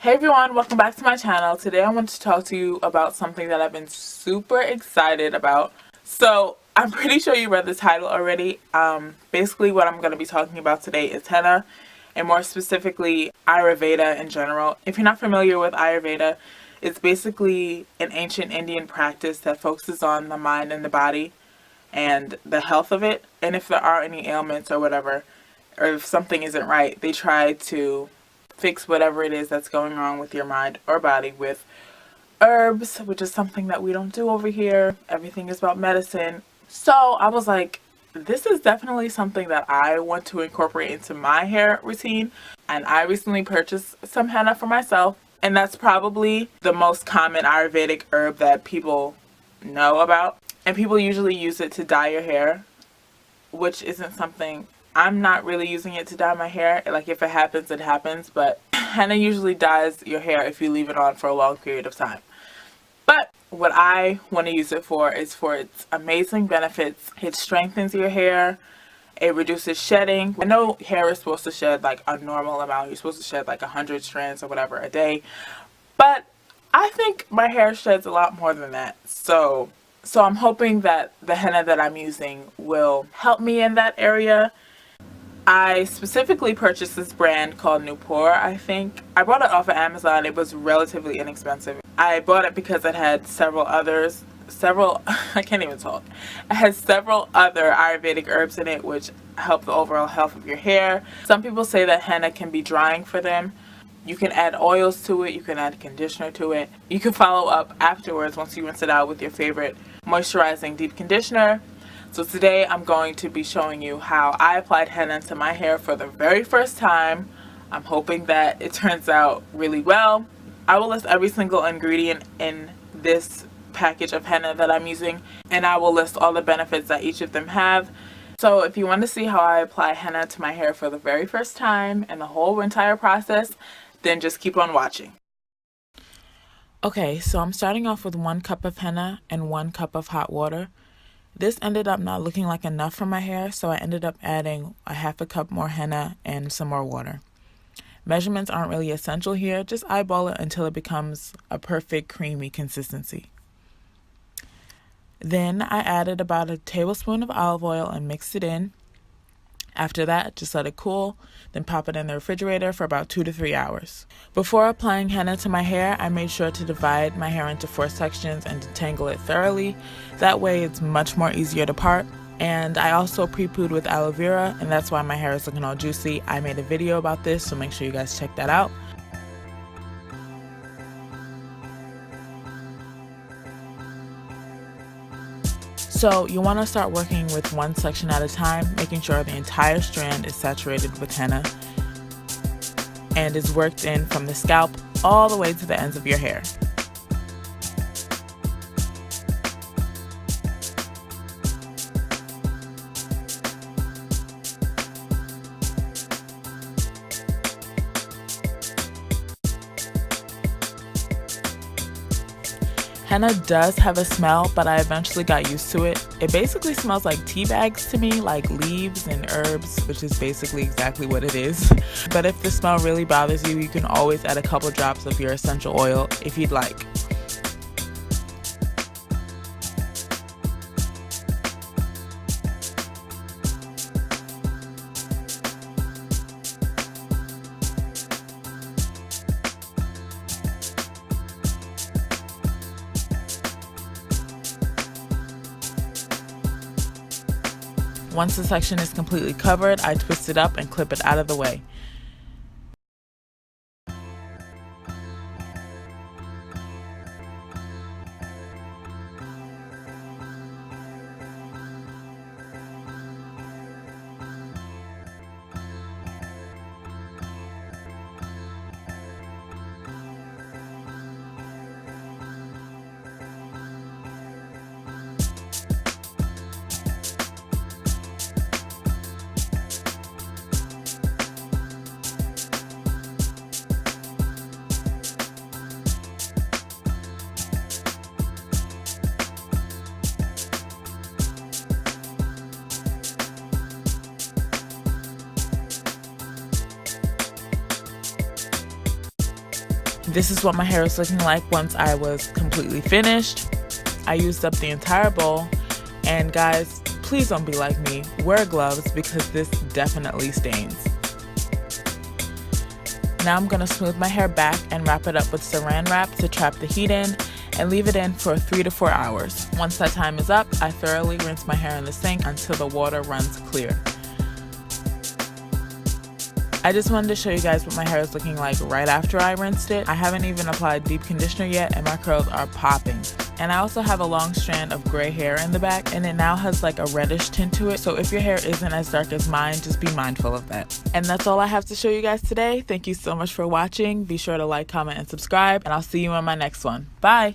Hey everyone, welcome back to my channel. Today I want to talk to you about something that I've been super excited about. So I'm pretty sure you read the title already. Basically what I'm going to be talking about today is henna, and more specifically Ayurveda in general. If you're not familiar with Ayurveda, it's basically an ancient Indian practice that focuses on the mind and the body and the health of it. And if there are any ailments or whatever, or if something isn't right, they try to fix whatever it is that's going wrong with your mind or body with herbs, which is something that we don't do over here. Everything is about medicine. So I was like, this is definitely something that I want to incorporate into my hair routine. And I recently purchased some henna for myself. And that's probably the most common Ayurvedic herb that people know about. And people usually use it to dye your hair, which isn't something. I'm not really using it to dye my hair. Like, if it happens, it happens. But henna usually dyes your hair if you leave it on for a long period of time. But what I want to use it for is for its amazing benefits. It strengthens your hair. It reduces shedding. I know hair is supposed to shed like a normal amount. You're supposed to shed like 100 strands or whatever a day. But I think my hair sheds a lot more than that. So I'm hoping that the henna that I'm using will help me in that area. I specifically purchased this brand called Nupur, I think. I bought it off of Amazon. It was relatively inexpensive. I bought it because it had I can't even talk. It has several other Ayurvedic herbs in it which help the overall health of your hair. Some people say that henna can be drying for them. You can add oils to it. You can add conditioner to it. You can follow up afterwards once you rinse it out with your favorite moisturizing deep conditioner. So today I'm going to be showing you how I applied henna to my hair for the very first time. I'm hoping that it turns out really well. I will list every single ingredient in this package of henna that I'm using, and I will list all the benefits that each of them have. So if you want to see how I apply henna to my hair for the very first time and the whole entire process, then just keep on watching. Okay, so I'm starting off with 1 cup of henna and 1 cup of hot water. This ended up not looking like enough for my hair, so I ended up adding a half a cup more henna and some more water. Measurements aren't really essential here, just eyeball it until it becomes a perfect creamy consistency. Then I added about a tablespoon of olive oil and mixed it in. After that, just let it cool, then pop it in the refrigerator for about 2 to 3 hours. Before applying henna to my hair, I made sure to divide my hair into 4 sections and detangle it thoroughly. That way it's much more easier to part. And I also pre-pooed with aloe vera, and that's why my hair is looking all juicy. I made a video about this, so make sure you guys check that out. So you want to start working with 1 section at a time, making sure the entire strand is saturated with henna and is worked in from the scalp all the way to the ends of your hair. Henna does have a smell, but I eventually got used to it. It basically smells like tea bags to me, like leaves and herbs, which is basically exactly what it is. But if the smell really bothers you, you can always add a couple drops of your essential oil if you'd like. Once the section is completely covered, I twist it up and clip it out of the way. This is what my hair was looking like once I was completely finished. I used up the entire bowl, and guys, please don't be like me. Wear gloves because this definitely stains. Now I'm going to smooth my hair back and wrap it up with saran wrap to trap the heat in and leave it in for 3 to 4 hours. Once that time is up, I thoroughly rinse my hair in the sink until the water runs clear. I just wanted to show you guys what my hair is looking like right after I rinsed it. I haven't even applied deep conditioner yet and my curls are popping. And I also have a long strand of gray hair in the back, and it now has like a reddish tint to it. So if your hair isn't as dark as mine, just be mindful of that. And that's all I have to show you guys today. Thank you so much for watching. Be sure to like, comment, and subscribe, and I'll see you in my next one. Bye!